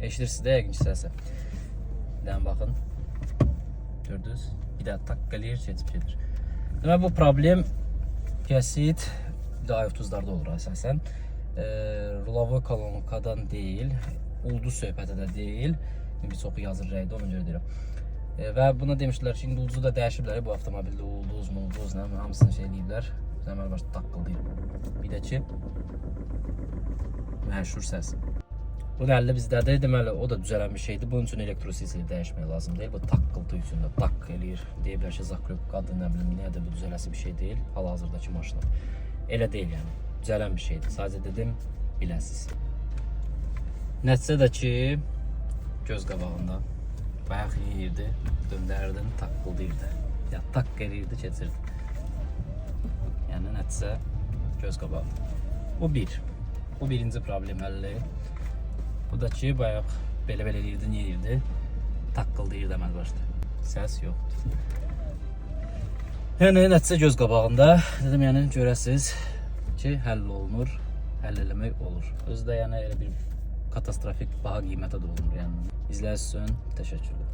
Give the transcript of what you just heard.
Eşidirsiniz də yəqin ki səsi. Bir dənə baxın. Gördünüz? Bir də tak eləyir, keçib gedir. Demək bu problem kəsit i30'larda olur əsasən. Rulovoy kolonkadan deyil, ulduz söhbəti də deyil. Bir çoxu yazır rəydə, ona görə deyirəm. Və buna demişdilər ki, indi ulduzu da dəyişiblər bu avtomobildə, ulduz, hamısını şey eləyiblər. Əməl başda taqqıldayır. Bir də ki, məşhur səs. Bu da əldə bizdədir, deməli o da düzələn bir şeydir. Bunun üçün elektrosisini dəyişmək lazım deyil. Bu taqqıldı üçün də tak eləyir. Deyiblər ki, zaklopkadır, nə bilim, niyə də bu düzələsi bir şey deyil. Hal-hazırdakı maşına. Elə deyil yəni. Düzələn bir şeydir. Sadəcə dedim, biləsiniz. Nəticə də ki, göz qabağında bayaq yeyirdi, döndərdin, taqqıldayırdı. Ya takk eləyirdi, keçirdi. Yəni nəticə göz qabağı. Bu bir. Bu birinci problem həlli. Bu da ki, bayaq belə-belə eləyirdi, niyə eləyirdi? Taqqıldayırdı əməl başda. Səs yoxdur. Yəni nəticə göz qabağında. Dedim, yəni görəsiz ki, həll olunur, həll eləmək olur. Özü də yəni elə bir katastrofik baha qiymətə də olunur. Yəni izləyiciz üçün təşəkkürlər.